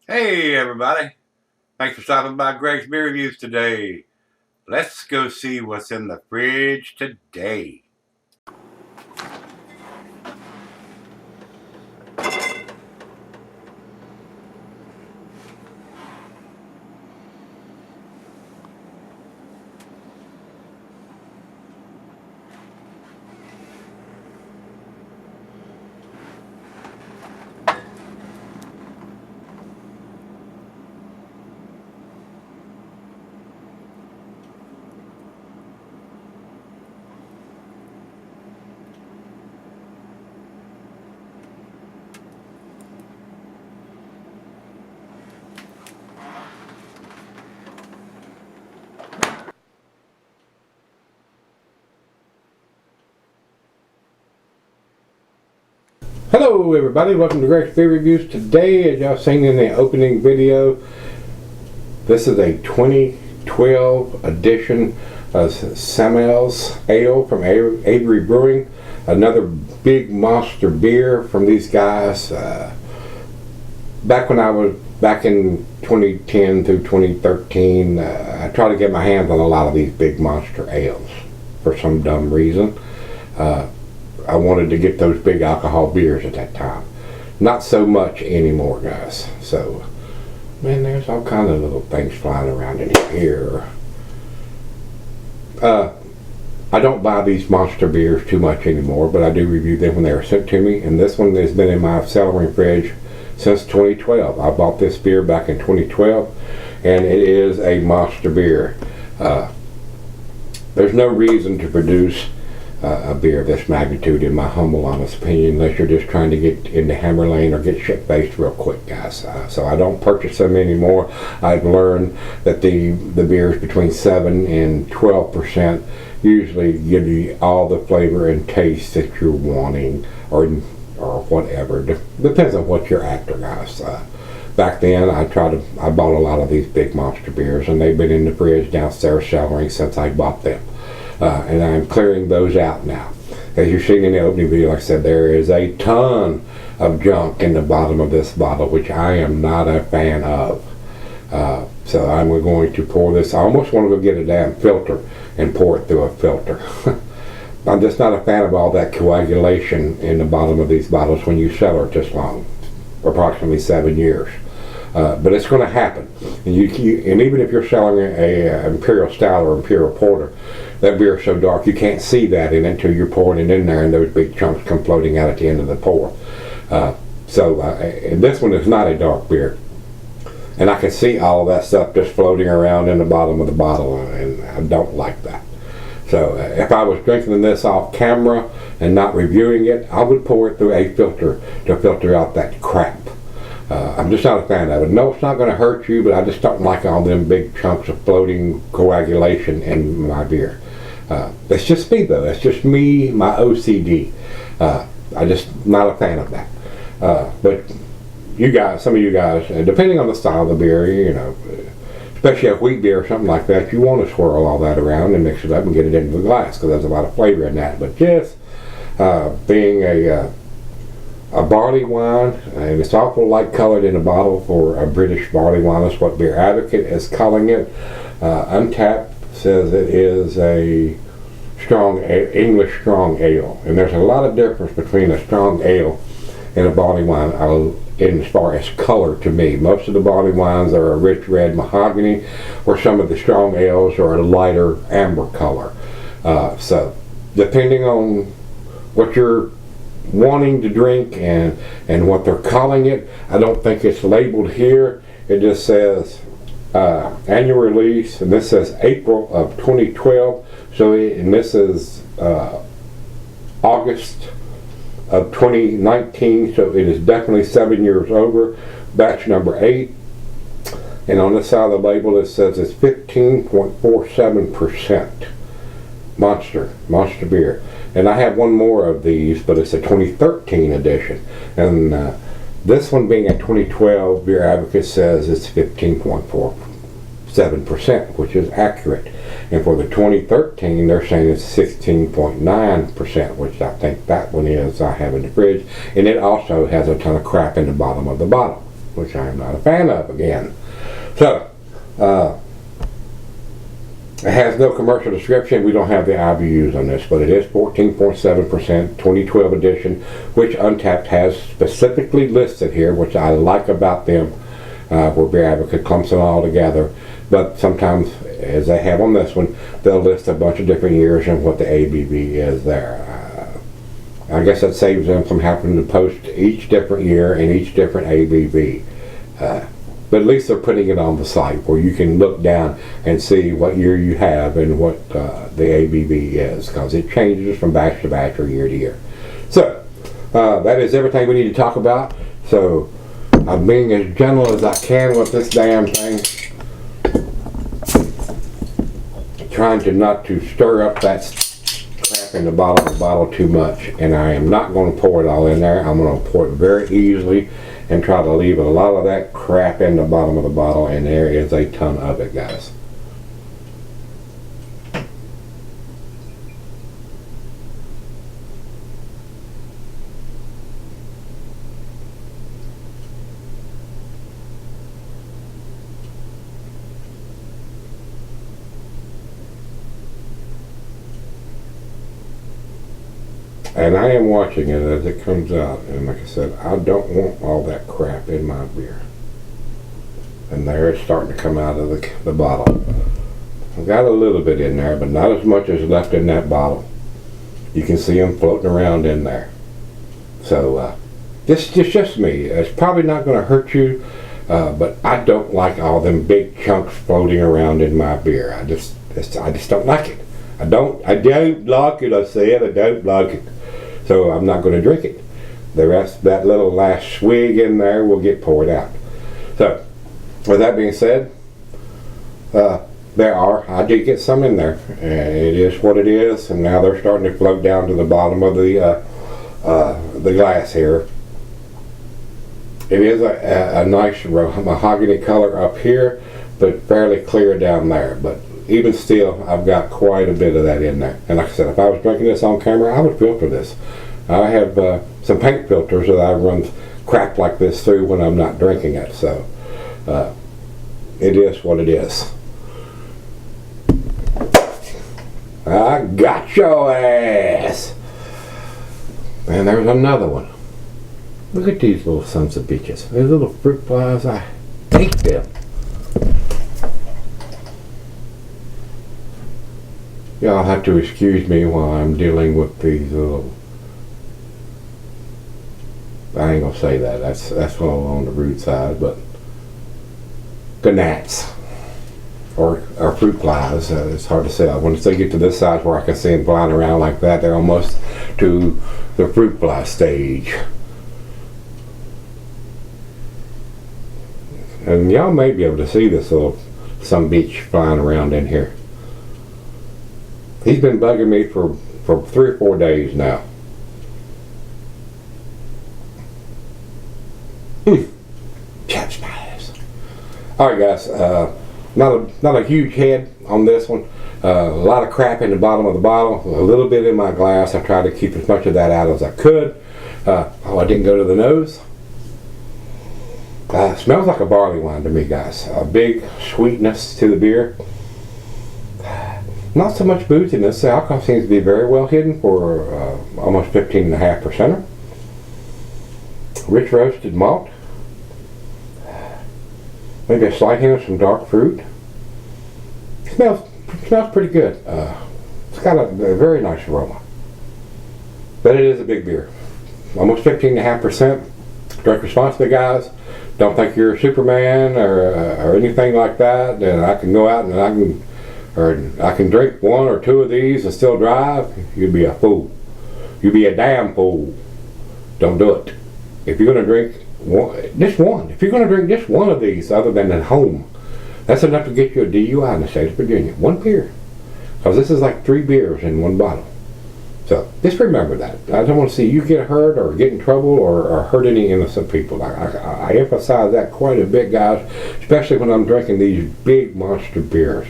Hey everybody, thanks for stopping by Gregsbeerreviews today. Let's go see what's in the fridge today. Hello everybody, welcome to Gregsbeerreviews. Today, as y'all seen in the opening video, this is a 2012 edition of Samaels Ale from Avery Brewing. Another big monster beer from these guys. Back in 2010 through 2013, I tried to get my hands on a lot of these big monster ales for some dumb reason. I wanted to get those big alcohol beers at that time. Not so much anymore, guys. So, man, there's all kind of little things flying around in here. I don't buy these monster beers too much anymore, but I do review them when they are sent to me. And this one has been in my cellaring fridge since 2012. I bought this beer back in 2012, and it is a monster beer. There's no reason to produce a beer of this magnitude, in my humble honest opinion, unless you're just trying to get into Hammer Lane or get shit-faced real quick, guys. So I don't purchase them anymore. I've learned that the beers between 7 and 12% usually give you all the flavor and taste that you're wanting, or whatever. Depends on what you're after, guys. Back then, I bought a lot of these big monster beers, and they've been in the fridge downstairs cellaring since I bought them. And I'm clearing those out now. As you've seen in the opening video, like I said, there is a ton of junk in the bottom of this bottle, which I am not a fan of. So I'm going to pour this. I almost want to go get a damn filter and pour it through a filter. I'm just not a fan of all that coagulation in the bottom of these bottles when you cellar it this long, approximately 7 years. But it's going to happen. And even if you're selling a Imperial Stout or Imperial Porter, that beer is so dark you can't see that in it until you're pouring it in there and those big chunks come floating out at the end of the pour. And this one is not a dark beer. And I can see all of that stuff just floating around in the bottom of the bottle, and I don't like that. So if I was drinking this off camera and not reviewing it, I would pour it through a filter to filter out that crap. I'm just not a fan of it. No, it's not going to hurt you, but I just don't like all them big chunks of floating coagulation in my beer. That's just me, though. That's just me, my OCD. I'm just not a fan of that. But you guys, some of you guys, depending on the style of the beer, you know, especially a wheat beer or something like that, you want to swirl all that around and mix it up and get it into the glass, because there's a lot of flavor in that. But just being a barley wine, and it's awful light colored in a bottle for a British barley wine. That's what Beer Advocate is calling it. Untapped says it is a English strong ale, and there's a lot of difference between a strong ale and a barley wine in as far as color to me. Most of the barley wines are a rich red mahogany, where some of the strong ales are a lighter amber color. So depending on what you're wanting to drink and what they're calling it, I don't think it's labeled here. It just says annual release, and this says April of 2012. And this is August of 2019, so it is definitely 7 years over. Batch number 8, and on this side of the label it says it's 15.47% monster beer. And I have one more of these, but it's a 2013 edition, and this one being a 2012, Beer Advocate says it's 15.47%, which is accurate. And for the 2013, they're saying it's 16.9%, which I think that one is. I have in the fridge, and it also has a ton of crap in the bottom of the bottle. which I'm not a fan of again. So, it has no commercial description. We don't have the IBUs on this, but it is 14.7%, 2012 edition, which Untapped has specifically listed here, which I like about them, where Beer Advocate clumps them all together. But sometimes, as they have on this one, they'll list a bunch of different years and what the ABV is there. I guess that saves them from having to post each different year and each different ABV. But at least they're putting it on the site where you can look down and see what year you have and what the ABV is, because it changes from batch to batch or year to year. So that is everything we need to talk about. So I'm being as gentle as I can with this damn thing, trying to not to stir up that crap in the bottom of the bottle too much. And I am not going to pour it all in there. I'm going to pour it very easily and try to leave a lot of that crap in the bottom of the bottle, and there is a ton of it, guys. And I am watching it as it comes out, and like I said, I don't want all that crap in my beer. And there it's starting to come out of the bottle. I've got a little bit in there, but not as much as left in that bottle. You can see them floating around in there. So this is just me. It's probably not going to hurt you, but I don't like all them big chunks floating around in my beer. I just don't like it. I don't like it. I said I don't like it. So I'm not going to drink it. The rest, that little last swig in there, will get poured out. So, with that being said, I did get some in there, and it is what it is. And now they're starting to float down to the bottom of the glass here. It is a nice mahogany color up here, but fairly clear down there. But even still, I've got quite a bit of that in there. And like I said, if I was drinking this on camera, I would filter this. I have some paint filters that I run crap like this through when I'm not drinking it. So it is what it is. I got your ass. And there's another one. Look at these little sons of bitches. These little fruit flies, I hate them. Y'all have to excuse me while I'm dealing with these little, I ain't gonna say that, that's a little on the rude side, but gnats or fruit flies, it's hard to say. Once they get to this size where I can see them flying around like that, they're almost to the fruit fly stage. And y'all may be able to see this little sumbitch flying around in here. He's been bugging me for 3 or 4 days now. Chaps my ass. Alright guys, not a huge head on this one. A lot of crap in the bottom of the bottle, a little bit in my glass. I tried to keep as much of that out as I could. I didn't go to the nose. Smells like a barley wine to me, guys. A big sweetness to the beer. Not so much booziness. The alcohol seems to be very well hidden for almost 15.5%. Rich roasted malt. Maybe a slight hint of some dark fruit. Smells pretty good. It's got a very nice aroma. But it is a big beer. Almost 15.5%. Drink responsibly, guys. Don't think you're a Superman or anything like that. And I can go out and I can drink 1 or 2 of these and still drive. You'd be a fool. You'd be a damn fool. Don't do it. If you're going to drink just one, if you're going to drink just one of these other than at home, that's enough to get you a DUI in the state of Virginia. 1 beer. Because this is like 3 beers in 1 bottle. So just remember that. I don't want to see you get hurt or get in trouble or hurt any innocent people. I emphasize that quite a bit, guys, especially when I'm drinking these big monster beers.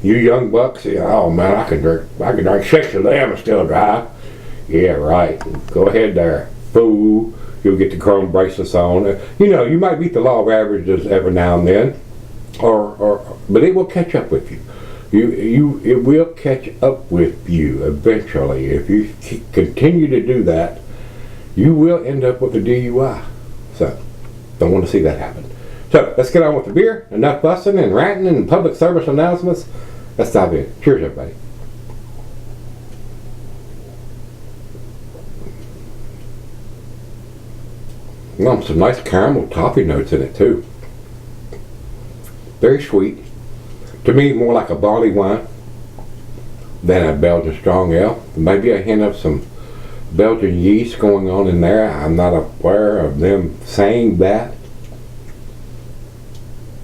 You young bucks, oh man, I can drink 6 of them and still drive. Yeah, right. Go ahead there, fool. You'll get the chrome bracelets on. You know, you might beat the law of averages every now and then, but it will catch up with you. It will catch up with you eventually. If you continue to do that, you will end up with a DUI. So, don't want to see that happen. So, let's get on with the beer. Enough fussing and ranting and public service announcements. Let's dive in. Cheers, everybody. Some nice caramel toffee notes in it too. Very sweet. To me, more like a barley wine than a Belgian strong ale. Maybe a hint of some Belgian yeast going on in there. I'm not aware of them saying that.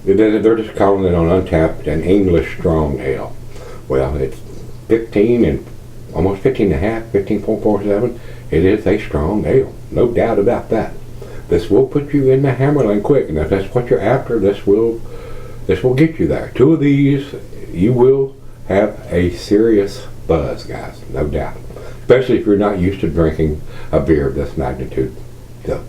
They're just calling it on Untapped an English strong ale. Well, it's 15 and almost 15 and a half, 15.47. It is a strong ale, no doubt about that. This will put you in the hammer lane quick, and if that's what you're after, this will get you there. 2 of these, you will have a serious buzz, guys, no doubt. Especially if you're not used to drinking a beer of this magnitude. So,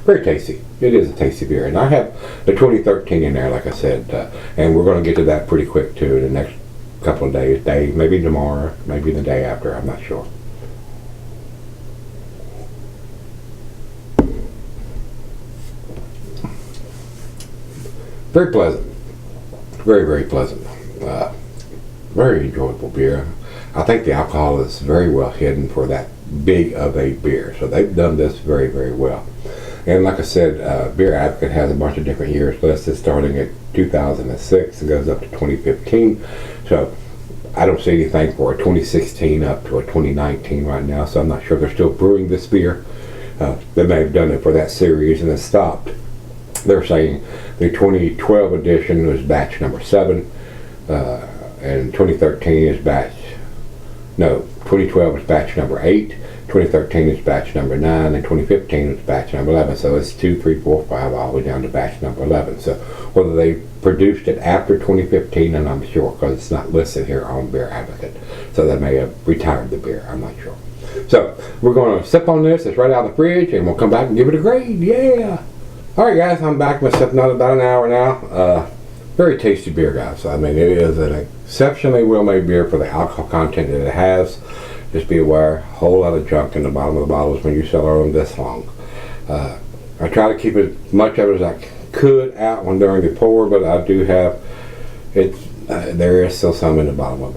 very tasty. It is a tasty beer, and I have the 2013 in there, like I said, and we're going to get to that pretty quick too in the next couple of days. Maybe tomorrow, maybe the day after. I'm not sure. Very pleasant. Very, very pleasant. Very enjoyable beer. I think the alcohol is very well hidden for that big of a beer. So they've done this very, very well. And like I said, Beer Advocate has a bunch of different years listed starting at 2006 and goes up to 2015. So I don't see anything for a 2016 up to a 2019 right now. So I'm not sure they're still brewing this beer. They may have done it for that series and then stopped. They're saying the 2012 edition was batch number 7, and 2013 is 2012 is batch number 8, 2013 is batch number 9, and 2015 is batch number 11. So it's 2, 3, 4, 5, all the way down to batch number 11. So whether they produced it after 2015, and I'm sure because it's not listed here on Beer Advocate. So they may have retired the beer, I'm not sure. So we're going to sip on this. It's right out of the fridge, and we'll come back and give it a grade. Yeah! Alright guys, I'm back. Been sipping on about an hour now. Very tasty beer, guys. I mean, it is an exceptionally well-made beer for the alcohol content that it has. Just be aware, a whole lot of junk in the bottom of the bottles when you sell them this long. I try to keep as much of it as I could out when during the pour, but I do have it. There is still some in the bottom of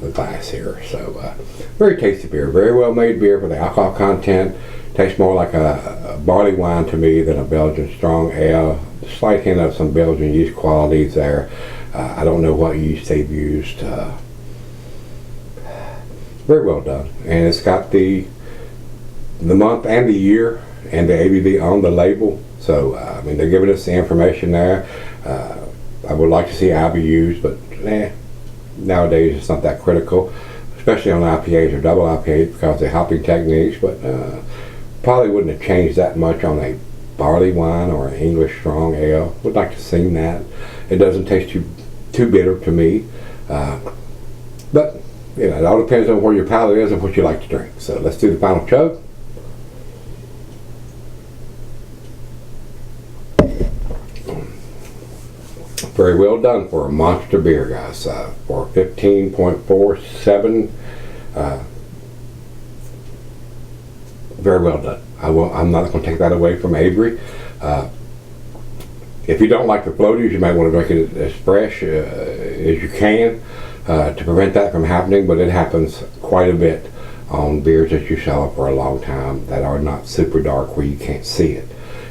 the glass here. So, very tasty beer, very well-made beer for the alcohol content. Tastes more like a barley wine to me than a Belgian strong ale. Slight hint of some Belgian yeast qualities there. I don't know what yeast they've used. Very well done, and it's got the month and the year and the ABV on the label. So I mean, they're giving us the information there. I would like to see IBUs, but nowadays it's not that critical, especially on IPAs or double IPAs because of the hopping techniques. But probably wouldn't have changed that much on a barley wine or an English strong ale. Would like to see that. It doesn't taste too bitter to me, but you know, it all depends on where your palate is and what you like to drink. So let's do the final chug. Very well done for a monster beer, guys. For 15.47. Very well done. I'm not going to take that away from Avery. If you don't like the floaties, you might want to drink it as fresh as you can to prevent that from happening, but it happens quite a bit on beers that you sell for a long time that are not super dark where you can't see it.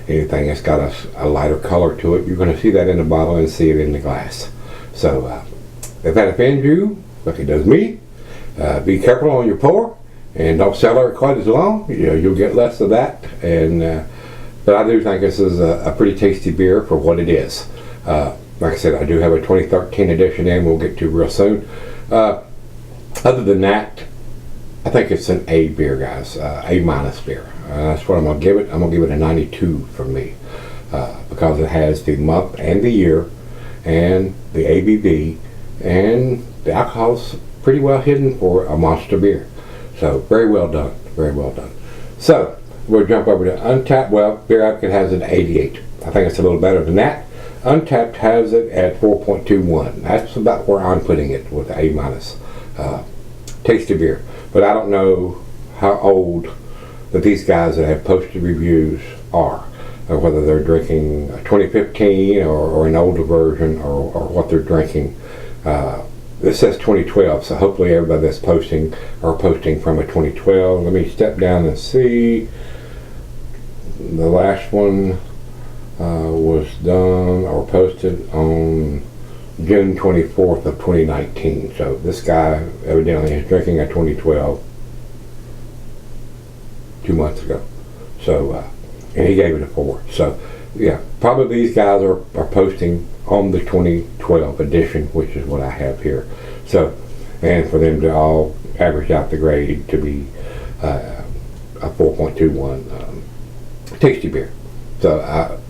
Anything that's got a lighter color to it, you're going to see that in the bottle and see it in the glass. So if that offends you, like it does me, be careful on your pour and don't sell it quite as long. You'll get less of that. And but I do think this is a pretty tasty beer for what it is. Like I said, I do have a 2013 edition in we'll get to real soon. Other than that, I think it's an A beer, guys. A minus beer. That's what I'm going to give it. I'm going to give it a 92 from me because it has the month and the year and the ABV, and the alcohol's pretty well hidden for a monster beer. So very well done. Very well done. So we'll jump over to Untapped. Well, Beer Advocate has it at 88. I think it's a little better than that. Untapped has it at 4.21. That's about where I'm putting it, with A minus. Tasty beer. But I don't know how old that these guys that have posted reviews are, or whether they're drinking a 2015 or an older version, or what they're drinking. It says 2012, so hopefully everybody that's posting are posting from a 2012. Let me step down and see. The last one was done or posted on June 24th of 2019. So this guy evidently is drinking a 2012 2 months ago. So, and he gave it a 4. So, yeah, probably these guys are posting on the 2012 edition, which is what I have here. So, and for them to all average out the grade to be a 4.21 tasty beer. So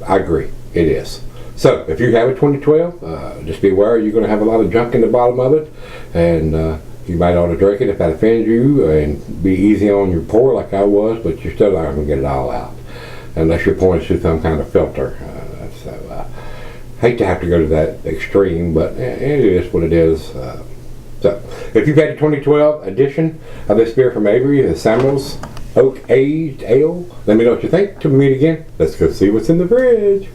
I agree, it is. So if you have a 2012, just be aware you're going to have a lot of junk in the bottom of it, and you might ought to drink it if that offends you, and be easy on your pour like I was, but you're still not going to get it all out unless you're pouring through some kind of filter. So hate to have to go to that extreme, but it is what it is. So if you've had a 2012 edition of this beer from Avery, the Samaels Oak Aged Ale, let me know what you think. Till we meet again, let's go see what's in the fridge.